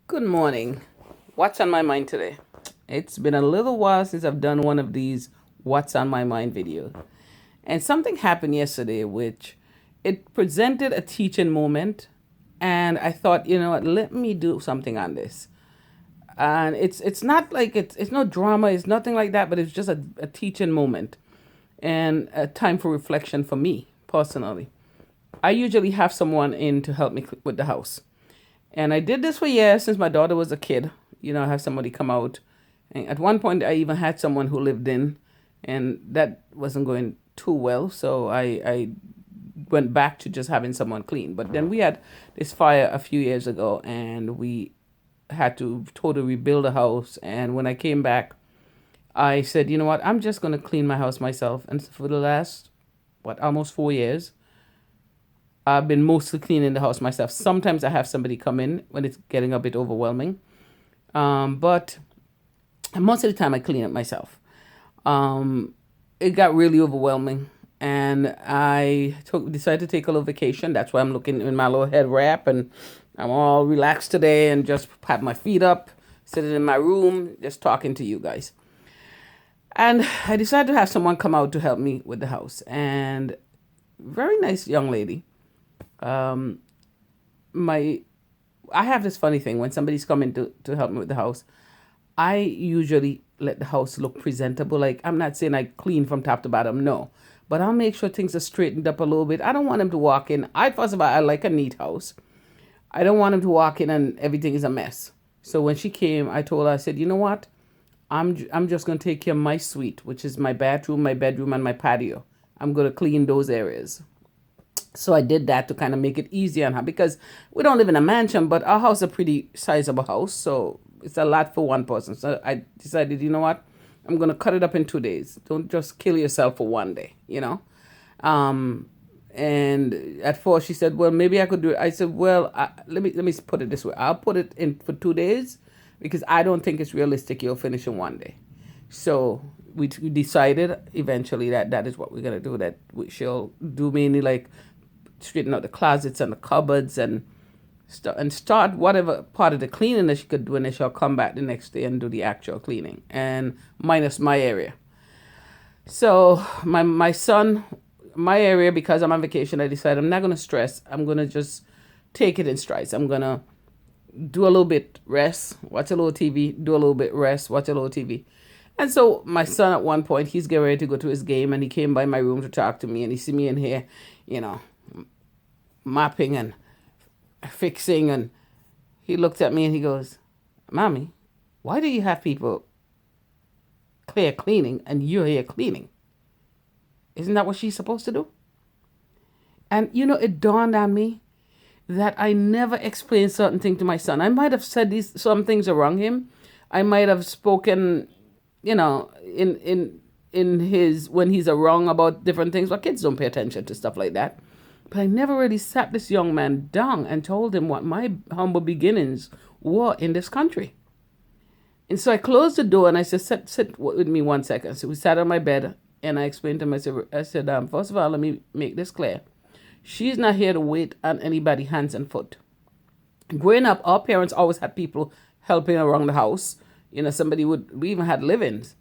Good morning. What's on my mind today? It's been a little while since I've done one of these What's on my mind videos. And something happened yesterday which it presented a teaching moment and I thought, you know what, let me do something on this. And it's not like it's no drama, it's nothing like that, but it's just a teaching moment and a time for reflection for me personally. I usually have someone in to help me with the house. And I did this for years since my daughter was a kid. I have somebody come out. And at one point, I even had someone who lived in, and that wasn't going too well. So I went back to just having someone clean. But then we had this fire a few years ago, and we had to totally rebuild a house. And when I came back, I said, you know what, I'm just going to clean my house myself. And for the last, almost 4 years, I've been mostly cleaning the house myself. Sometimes I have somebody come in when it's getting a bit overwhelming. But most of the time I clean it myself. It got really overwhelming and decided to take a little vacation. That's why I'm looking in my little head wrap and I'm all relaxed today and just pat my feet up, sitting in my room, just talking to you guys. And I decided to have someone come out to help me with the house. And very nice young lady. My I have this funny thing when somebody's coming to help me with the house. I usually let the house look presentable. Like, I'm not saying I clean from top to bottom, no. But I'll make sure things are straightened up a little bit. I don't want them to walk in. First of all, I like a neat house. I don't want them to walk in and everything is a mess. So when she came, I told her, I said, you know what? I'm just going to take care of my suite, which is my bathroom, my bedroom, and my patio. I'm going to clean those areas. So I did that to kind of make it easier on her because we don't live in a mansion, but our house is a pretty sizable house. So it's a lot for one person. So I decided, you know what? I'm going to cut it up in 2 days. Don't just kill yourself for one day, you know? And at first she said, well, maybe I could do it. I said, well, let me put it this way. I'll put it in for 2 days because I don't think it's realistic you'll finish in one day. So we decided eventually that that is what we're going to do, that she'll do mainly like straighten out the closets and the cupboards and start whatever part of the cleaning that she could do, and then she'll come back the next day and do the actual cleaning and minus my area. So my son, my area, because I'm on vacation, I decided I'm not gonna stress. I'm gonna just take it in strides. I'm gonna do a little bit rest, watch a little TV, do a little bit rest, watch a little TV. And so my son at one point, he's getting ready to go to his game and he came by my room to talk to me and he see me in here, you know, mopping and fixing, and he looked at me and he goes, Mommy, why do you have people clear cleaning and you're here cleaning? Isn't that what she's supposed to do? And it dawned on me that I never explained certain things to my son. I might have said some things around him. I might have spoken, in his when he's wrong about different things. But kids don't pay attention to stuff like that. But I never really sat this young man down and told him what my humble beginnings were in this country. And so I closed the door and I said, sit with me 1 second. So we sat on my bed and I explained to him, I said, first of all, let me make this clear. She's not here to wait on anybody hands and foot. Growing up, our parents always had people helping around the house. We even had live-ins.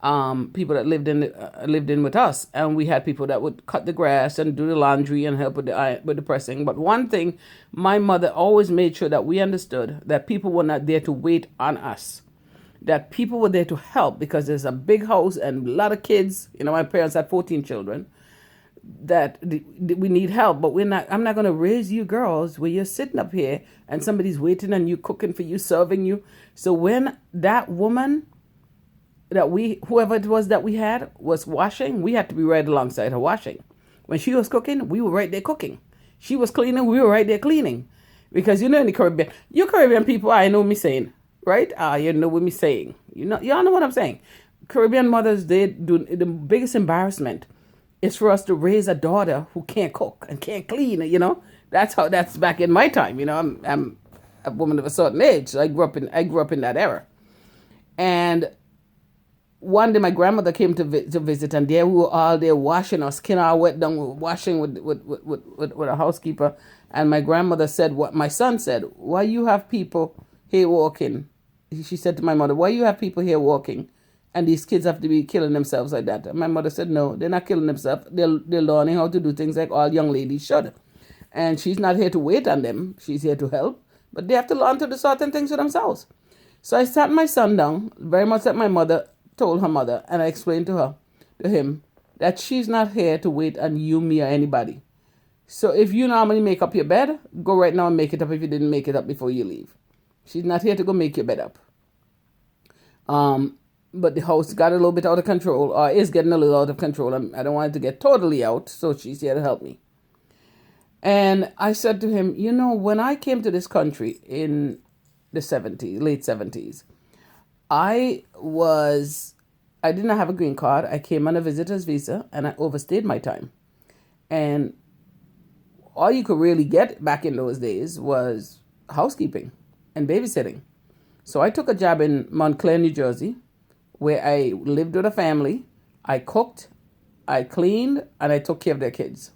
People that lived in with us, and we had people that would cut the grass and do the laundry and help with the pressing. But one thing, my mother always made sure that we understood that people were not there to wait on us, that people were there to help because there's a big house and a lot of kids. My parents had 14 children. That we need help, but we're not. I'm not going to raise you girls where you're sitting up here and somebody's waiting and you cooking for you, serving you. So when that woman whoever it was that we had was washing, we had to be right alongside her washing. When she was cooking, we were right there cooking. She was cleaning, we were right there cleaning. Because in the Caribbean, you Caribbean people, I know me saying, right? You know what me saying. Y'all know what I'm saying. Caribbean mothers, they do the biggest embarrassment is for us to raise a daughter who can't cook and can't clean. That's back in my time. I'm a woman of a certain age, so I grew up in that era. And one day my grandmother came to visit, and there we were all there washing, our skin all wet down, we were washing with a housekeeper. And my grandmother said, what my son said, why you have people here walking. She said to my mother, why you have people here walking? And these kids have to be killing themselves like that. And my mother said, no, they're not killing themselves. They're learning how to do things like all young ladies should. And she's not here to wait on them. She's here to help. But they have to learn to do certain things for themselves. So I sat my son down, very much like my mother told her mother, and I explained to him, that she's not here to wait on you, me, or anybody. So if you normally make up your bed, go right now and make it up if you didn't make it up before you leave. She's not here to go make your bed up. But the house got a little bit out of control, or is getting a little out of control. I don't want it to get totally out, so she's here to help me. And I said to him, when I came to this country in the late 70s, I didn't have a green card. I came on a visitor's visa, and I overstayed my time. And all you could really get back in those days was housekeeping and babysitting. So I took a job in Montclair, New Jersey, where I lived with a family. I cooked, I cleaned, and I took care of their kids.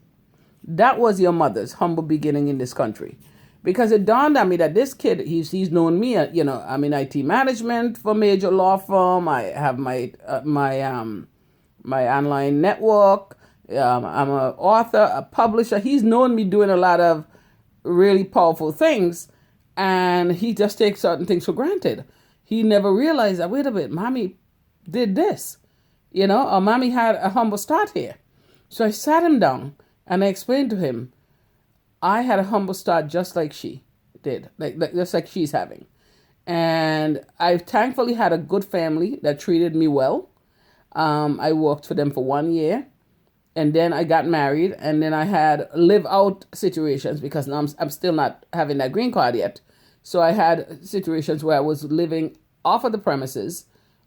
That was your mother's humble beginning in this country. Because it dawned on me that this kid, he's known me, I'm in IT management for a major law firm. I have my online network. I'm an author, a publisher. He's known me doing a lot of really powerful things, and he just takes certain things for granted. He never realized that, wait a bit, mommy did this, or mommy had a humble start here. So I sat him down and I explained to him, I had a humble start just like she did, just like she's having. And I thankfully had a good family that treated me well. I worked for them for 1 year. And then I got married, and then I had live out situations because now I'm still not having that green card yet. So I had situations where I was living off of the premises,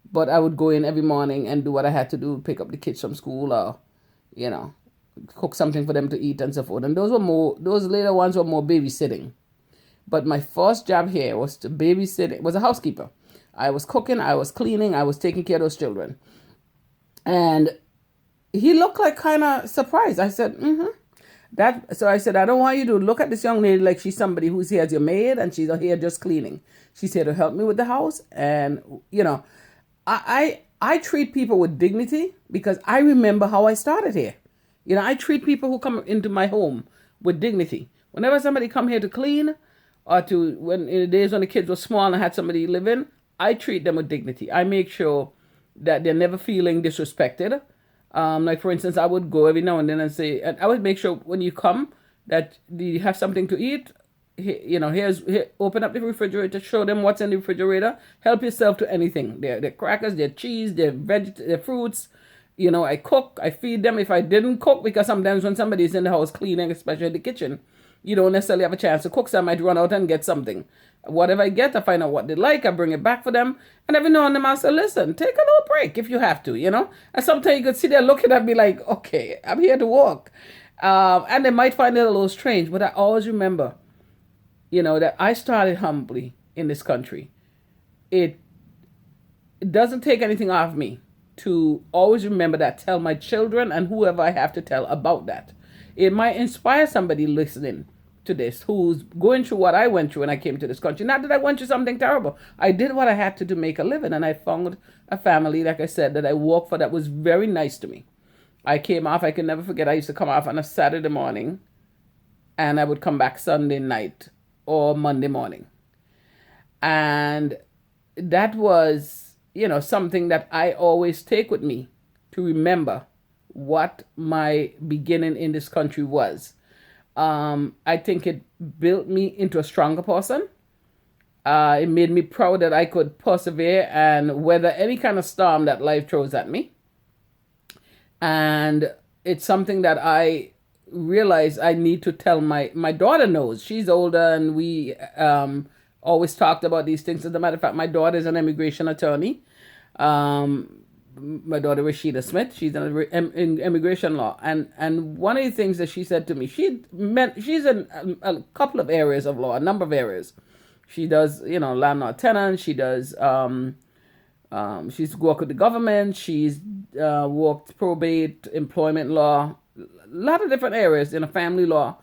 but I would go in every morning and do what I had to do, pick up the kids from school, or, cook something for them to eat and so forth. And those later ones were more babysitting. But my first job here was to babysit, was a housekeeper. I was cooking, I was cleaning, I was taking care of those children. And he looked like kind of surprised. I said, So I said, I don't want you to look at this young lady like she's somebody who's here as your maid and she's here just cleaning. She's here to help me with the house. And, I treat people with dignity because I remember how I started here. I treat people who come into my home with dignity. Whenever somebody come here to clean, or in the days when the kids were small and I had somebody live in, I treat them with dignity. I make sure that they're never feeling disrespected. Like, for instance, I would go every now and then and say, and I would make sure when you come that you have something to eat. Here, open up the refrigerator, show them what's in the refrigerator. Help yourself to anything. Their crackers, their cheese, their fruits. I cook, I feed them. If I didn't cook, because sometimes when somebody's in the house cleaning, especially the kitchen, you don't necessarily have a chance to cook, so I might run out and get something. Whatever I get, I find out what they like, I bring it back for them. And every now and then I'll say, listen, take a little break if you have to, And sometimes you could sit there looking at me like, okay, I'm here to work. And they might find it a little strange, but I always remember, that I started humbly in this country. It doesn't take anything off me to always remember that, tell my children and whoever I have to tell about that. It might inspire somebody listening to this who's going through what I went through when I came to this country. Not that I went through something terrible. I did what I had to make a living, and I found a family, like I said, that I worked for that was very nice to me. I came off, I can never forget, I used to come off on a Saturday morning, and I would come back Sunday night or Monday morning. And that was, something that I always take with me to remember what my beginning in this country was. I think it built me into a stronger person. It made me proud that I could persevere and weather any kind of storm that life throws at me. And it's something that I realize I need to tell my daughter knows. She's older, and we always talked about these things. As a matter of fact, my daughter is an immigration attorney. My daughter Rashida Smith, she's in immigration law, and one of the things that she said to me, she's in a couple of areas of law, a number of areas. She does, landlord tenant. She does, she's worked with the government. She's worked probate, employment law, a lot of different areas in a family law.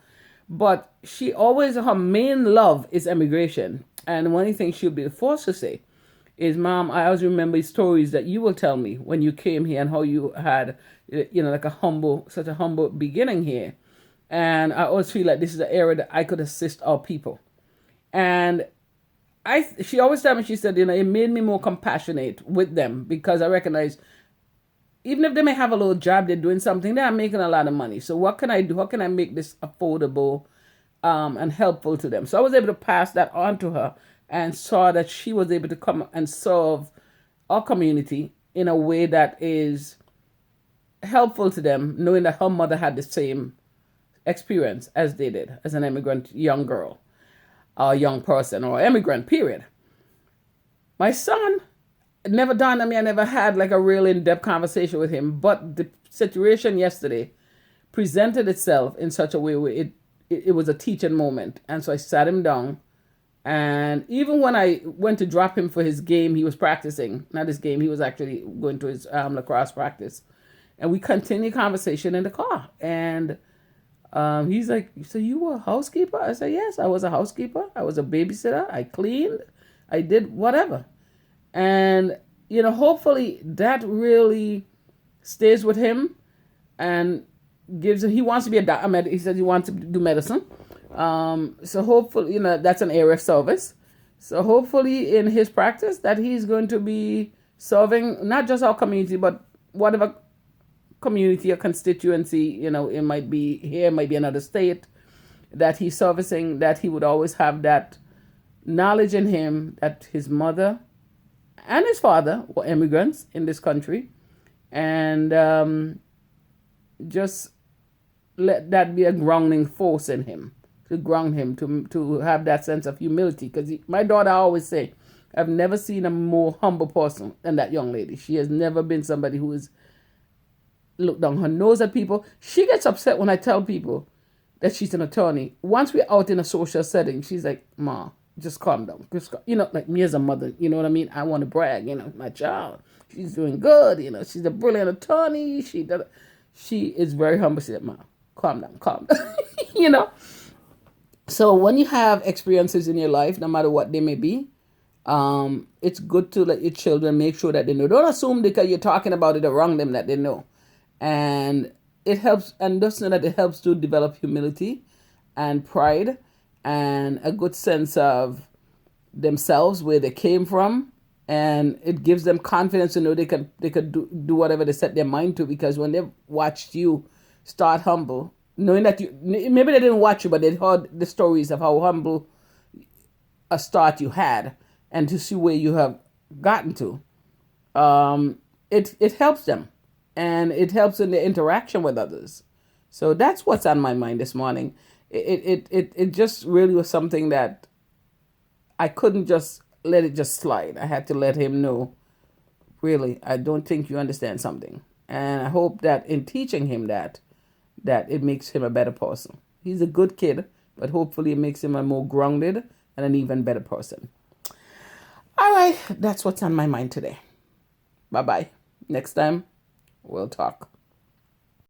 But her main love is immigration. And one of the things she'll be forced to say is, Mom, I always remember stories that you will tell me when you came here and how you had, like such a humble beginning here. And I always feel like this is an area that I could assist our people. And she always told me, she said, it made me more compassionate with them because I recognize even if they may have a little job, they're doing something, they're making a lot of money. So what can I do? How can I make this affordable and helpful to them? So I was able to pass that on to her and saw that she was able to come and serve our community in a way that is helpful to them, knowing that her mother had the same experience as they did as an immigrant young girl, or young person, or immigrant, period. My son never dawned on me. I never had like a real in-depth conversation with him, but the situation yesterday presented itself in such a way where it was a teaching moment. And so I sat him down, and even when I went to drop him for his game, he was practicing. Not his game, he was actually going to his lacrosse practice. And we continued conversation in the car. And he's like, so you were a housekeeper? I said, yes, I was a housekeeper. I was a babysitter. I cleaned. I did whatever. And, hopefully that really stays with him and gives him, he wants to be a doctor. He said he wants to do medicine. So hopefully, that's an area of service. So hopefully in his practice that he's going to be serving not just our community, but whatever community or constituency, it might be here, it might be another state that he's servicing, that he would always have that knowledge in him that his mother and his father were immigrants in this country, and just let that be a grounding force in him, to ground him, to have that sense of humility. Because my daughter always say, I've never seen a more humble person than that young lady. She has never been somebody who is look down her nose at people. She gets upset when I tell people that she's an attorney. Once we're out in a social setting, she's like, Ma, just calm down. Like me as a mother, you know what I mean? I want to brag, my child, she's doing good, she's a brilliant attorney. She is very humble. She said, Ma, calm down. So when you have experiences in your life, no matter what they may be, it's good to let your children make sure that they know. Don't assume because you're talking about it around them that they know. And it helps, and just know that it helps to develop humility and pride and a good sense of themselves, where they came from, and it gives them confidence to know they could do whatever they set their mind to, because when they've watched you start humble, knowing that maybe they didn't watch you, but they heard the stories of how humble a start you had, and to see where you have gotten to, it helps them. And it helps in the interaction with others. So that's what's on my mind this morning. It just really was something that I couldn't just let it just slide. I had to let him know, really, I don't think you understand something. And I hope that in teaching him that it makes him a better person. He's a good kid, but hopefully it makes him a more grounded and an even better person. All right, that's what's on my mind today. Bye-bye. Next time, we'll talk.